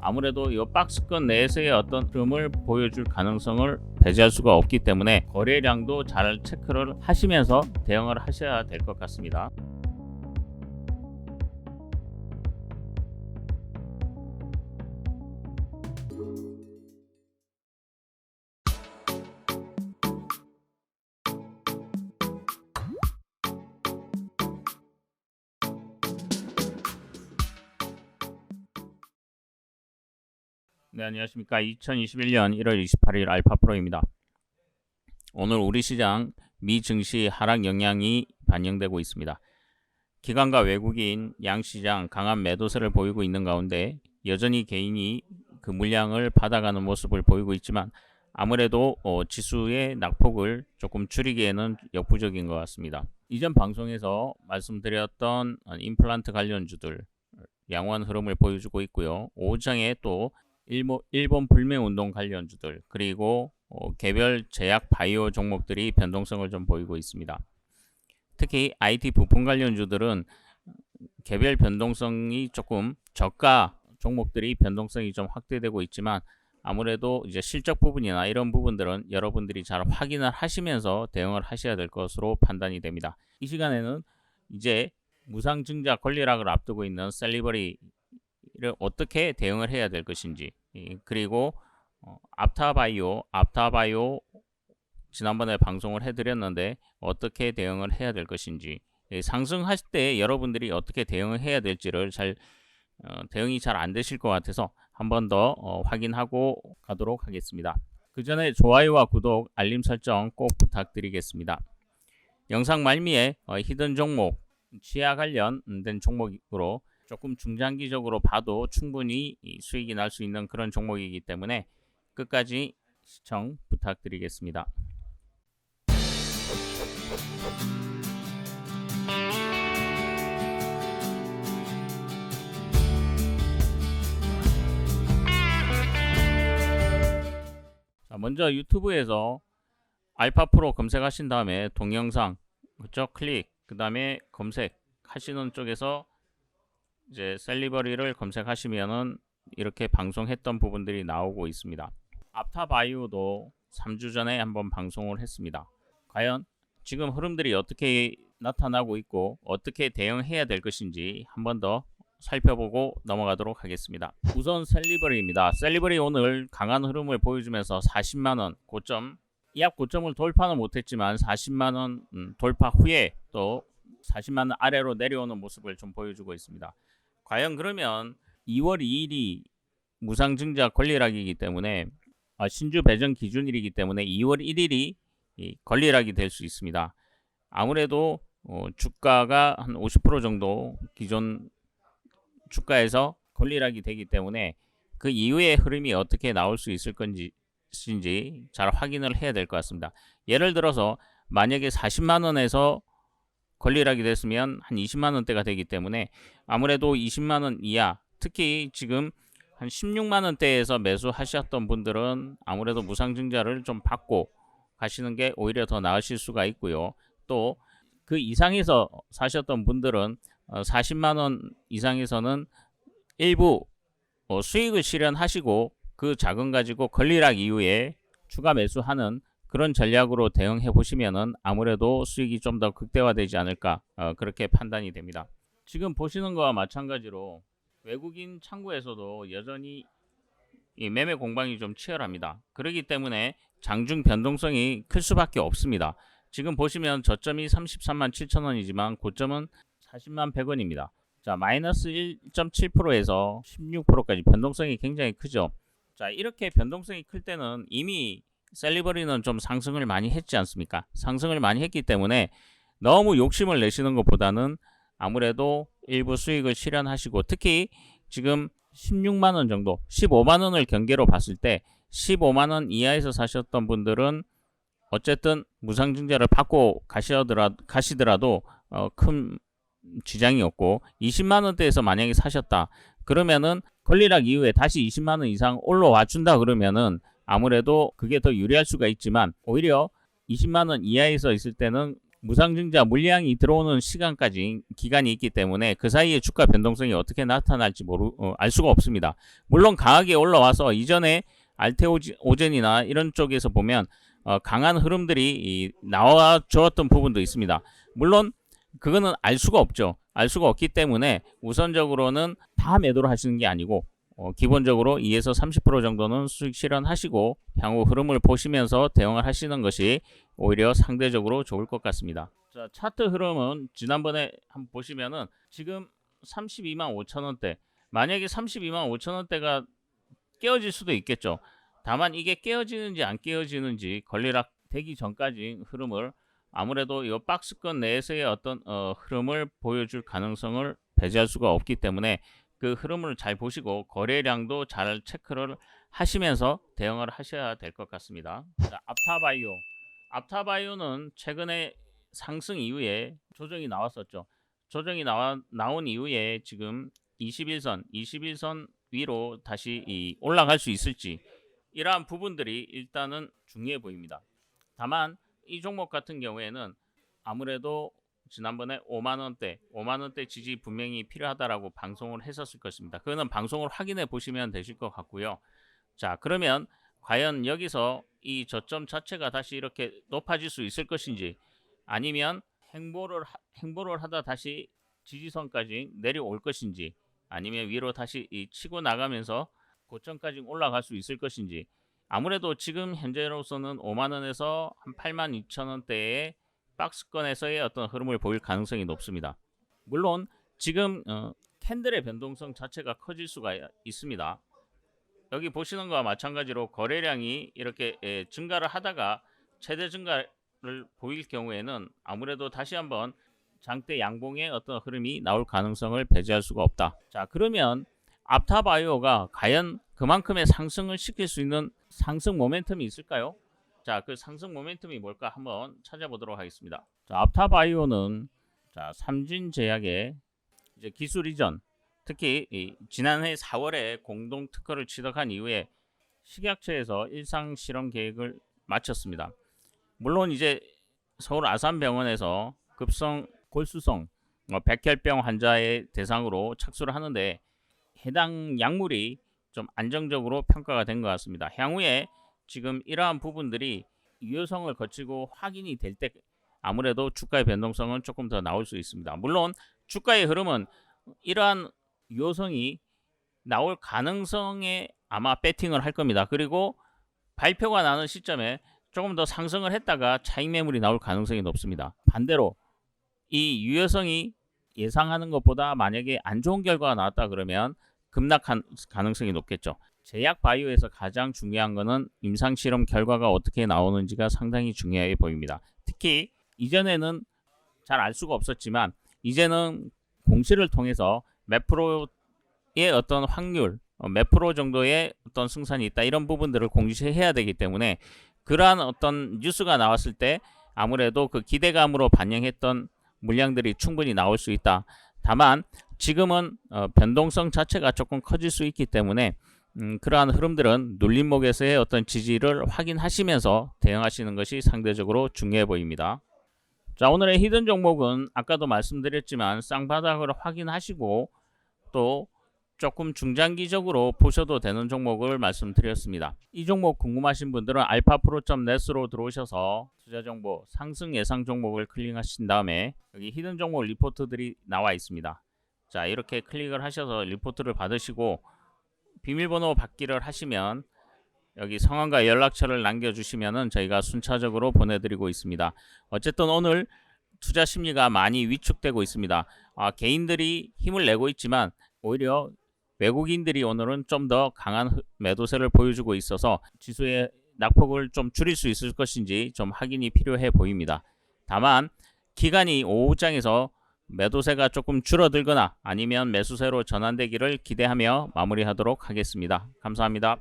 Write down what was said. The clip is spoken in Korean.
아무래도 이 박스권 내에서의 어떤 흐름을 보여줄 가능성을 배제할 수가 없기 때문에 거래량도 잘 체크를 하시면서 대응을 하셔야 될 것 같습니다. 네, 안녕하십니까. 2021년 1월 28일 알파프로입니다. 오늘 우리 시장 미 증시 하락 영향이 반영되고 있습니다. 기관과 외국인 양시장 강한 매도세를 보이고 있는 가운데 여전히 개인이 그 물량을 받아가는 모습을 보이고 있지만 아무래도 지수의 낙폭을 조금 줄이기에는 역부족인 것 같습니다. 이전 방송에서 말씀드렸던 임플란트 관련주들 양호한 흐름을 보여주고 있고요. 오후장에 또 일본 불매운동 관련주들 그리고 개별 제약 바이오 종목들이 변동성을 좀 보이고 있습니다. 특히 IT 부품 관련주들은 개별 변동성이 조금 저가 종목들이 변동성이 좀 확대되고 있지만 아무래도 이제 실적 부분이나 이런 부분들은 여러분들이 잘 확인을 하시면서 대응을 하셔야 될 것으로 판단이 됩니다. 이 시간에는 이제 무상증자 권리락을 앞두고 있는 셀리버리를 어떻게 대응을 해야 될 것인지, 그리고 앞타바이오 지난번에 방송을 해드렸는데 어떻게 대응을 해야 될 것인지, 상승할 때 여러분들이 어떻게 대응을 해야 될지를 대응이 잘 안 되실 것 같아서 한 번 더 확인하고 가도록 하겠습니다. 그 전에 좋아요와 구독, 알림 설정 꼭 부탁드리겠습니다. 영상 말미에 히든 종목, 치아 관련된 종목으로 조금 중장기적으로 봐도 충분히 수익이 날 수 있는 그런 종목이기 때문에 끝까지 시청 부탁드리겠습니다. 자, 먼저 유튜브에서 알파프로 검색하신 다음에 동영상 그쵸? 클릭, 그 다음에 검색하시는 쪽에서 이제 셀리버리를 검색하시면은 이렇게 방송했던 부분들이 나오고 있습니다. 앞타바이오도 3주 전에 한번 방송을 했습니다. 과연 지금 흐름들이 어떻게 나타나고 있고 어떻게 대응해야 될 것인지 한번 더 살펴보고 넘어가도록 하겠습니다. 우선 셀리버리입니다. 셀리버리 오늘 강한 흐름을 보여주면서 40만원 고점, 이 앞 고점을 돌파는 못했지만 40만원 돌파 후에 또 40만원 아래로 내려오는 모습을 좀 보여주고 있습니다. 과연 그러면 2월 2일이 무상증자 권리락이기 때문에 신주 배정 기준일이기 때문에 2월 1일이 권리락이 될 수 있습니다. 아무래도 주가가 한 50% 정도 기존 주가에서 권리락이 되기 때문에 그 이후의 흐름이 어떻게 나올 수 있을 건지 잘 확인을 해야 될 것 같습니다. 예를 들어서 만약에 40만원에서 권리락이 됐으면 한 20만원대가 되기 때문에 아무래도 20만원 이하, 특히 지금 한 16만원대에서 매수하셨던 분들은 아무래도 무상증자를 좀 받고 가시는 게 오히려 더 나으실 수가 있고요. 또 그 이상에서 사셨던 분들은 40만원 이상에서는 일부 수익을 실현하시고 그 자금 가지고 권리락 이후에 추가 매수하는 그런 전략으로 대응해 보시면은 아무래도 수익이 좀 더 극대화되지 않을까 그렇게 판단이 됩니다. 지금 보시는 거와 마찬가지로 외국인 창구에서도 여전히 이 매매 공방이 좀 치열합니다. 그렇기 때문에 장중 변동성이 클 수밖에 없습니다. 지금 보시면 저점이 33만 7천원이지만 고점은 40만 100원입니다. 자, 마이너스 1.7%에서 16%까지 변동성이 굉장히 크죠. 자, 이렇게 변동성이 클 때는 이미 셀리버리는 좀 상승을 많이 했지 않습니까? 상승을 많이 했기 때문에 너무 욕심을 내시는 것보다는 아무래도 일부 수익을 실현하시고, 특히 지금 16만원 정도, 15만원을 경계로 봤을 때 15만원 이하에서 사셨던 분들은 어쨌든 무상증자를 받고 가시더라도 큰 지장이 없고, 20만원대에서 만약에 사셨다 그러면은 권리락 이후에 다시 20만원 이상 올라와 준다 그러면은 아무래도 그게 더 유리할 수가 있지만, 오히려 20만원 이하에서 있을 때는 무상증자 물량이 들어오는 시간까지 기간이 있기 때문에 그 사이에 주가 변동성이 어떻게 나타날지 알 수가 없습니다. 물론 강하게 올라와서 이전에 알테오젠이나 이런 쪽에서 보면 강한 흐름들이 나와 주었던 부분도 있습니다. 물론 그거는 알 수가 없죠. 알 수가 없기 때문에 우선적으로는 다 매도를 하시는 게 아니고 기본적으로 2에서 30% 정도는 수익 실현하시고 향후 흐름을 보시면서 대응을 하시는 것이 오히려 상대적으로 좋을 것 같습니다. 자, 차트 흐름은 지난번에 한번 보시면은 지금 32만 5천원대, 만약에 32만 5천원대가 깨어질 수도 있겠죠. 다만 이게 깨어지는지 안 깨어지는지 권리락 되기 전까지 흐름을 아무래도 이 박스권 내에서의 어떤 흐름을 보여줄 가능성을 배제할 수가 없기 때문에 그 흐름을 잘 보시고 거래량도 잘 체크를 하시면서 대응을 하셔야 될 것 같습니다. 자, 앞타바이오는 최근에 상승 이후에 조정이 나왔었죠. 조정이 나온 이후에 지금 21선 위로 다시 올라갈 수 있을지 이러한 부분들이 일단은 중요해 보입니다. 다만 이 종목 같은 경우에는 아무래도 지난번에 5만원대 지지 분명히 필요하다라고 방송을 했었을 것입니다. 그거는 방송을 확인해 보시면 되실 것 같고요. 자, 그러면 과연 여기서 이 저점 자체가 다시 이렇게 높아질 수 있을 것인지, 아니면 행보를 하다 다시 지지선까지 내려올 것인지, 아니면 위로 다시 치고 나가면서 고점까지 올라갈 수 있을 것인지, 아무래도 지금 현재로서는 5만원에서 한 8만 2천원대의 박스권에서의 어떤 흐름을 보일 가능성이 높습니다. 물론 지금 캔들의 변동성 자체가 커질 수가 있습니다. 여기 보시는 것과 마찬가지로 거래량이 이렇게 증가를 하다가 최대 증가를 보일 경우에는 아무래도 다시 한번 장대 양봉의 어떤 흐름이 나올 가능성을 배제할 수가 없다. 자, 그러면 앞타바이오가 과연 그만큼의 상승을 시킬 수 있는 상승 모멘텀이 있을까요? 자, 그 상승 모멘텀이 뭘까 한번 찾아보도록 하겠습니다. 자, 앞타바이오는 삼진제약의 이제 기술 이전, 특히 지난해 4월에 공동 특허를 취득한 이후에 식약처에서 일상 실험 계획을 마쳤습니다. 물론 이제 서울 아산병원에서 급성 골수성 백혈병 환자의 대상으로 착수를 하는데 해당 약물이 좀 안정적으로 평가가 된 것 같습니다. 향후에 지금 이러한 부분들이 유효성을 거치고 확인이 될 때 아무래도 주가의 변동성은 조금 더 나올 수 있습니다. 물론 주가의 흐름은 이러한 유효성이 나올 가능성에 아마 배팅을 할 겁니다. 그리고 발표가 나는 시점에 조금 더 상승을 했다가 차익 매물이 나올 가능성이 높습니다. 반대로 이 유효성이 예상하는 것보다 만약에 안 좋은 결과가 나왔다 그러면 급락한 가능성이 높겠죠. 제약 바이오에서 가장 중요한 것은 임상 실험 결과가 어떻게 나오는지가 상당히 중요해 보입니다. 특히 이전에는 잘 알 수가 없었지만 이제는 공시를 통해서 몇 프로의 어떤 확률, 몇 프로 정도의 어떤 승산이 있다 이런 부분들을 공시해야 되기 때문에 그러한 어떤 뉴스가 나왔을 때 아무래도 그 기대감으로 반영했던 물량들이 충분히 나올 수 있다. 다만 지금은 변동성 자체가 조금 커질 수 있기 때문에 그러한 흐름들은 눌림목에서의 어떤 지지를 확인하시면서 대응하시는 것이 상대적으로 중요해 보입니다. 자, 오늘의 히든 종목은 아까도 말씀드렸지만 쌍바닥을 확인하시고 또 조금 중장기적으로 보셔도 되는 종목을 말씀드렸습니다. 이 종목 궁금하신 분들은 alphapro.net으로 들어오셔서 투자정보 상승 예상 종목을 클릭하신 다음에 여기 히든 종목 리포트들이 나와 있습니다. 자, 이렇게 클릭을 하셔서 리포트를 받으시고 비밀번호 받기를 하시면 여기 성함과 연락처를 남겨주시면 저희가 순차적으로 보내드리고 있습니다. 어쨌든 오늘 투자 심리가 많이 위축되고 있습니다. 개인들이 힘을 내고 있지만 오히려 외국인들이 오늘은 좀 더 강한 매도세를 보여주고 있어서 지수의 낙폭을 좀 줄일 수 있을 것인지 좀 확인이 필요해 보입니다. 다만 기간이 오후장에서 매도세가 조금 줄어들거나 아니면 매수세로 전환되기를 기대하며 마무리하도록 하겠습니다. 감사합니다.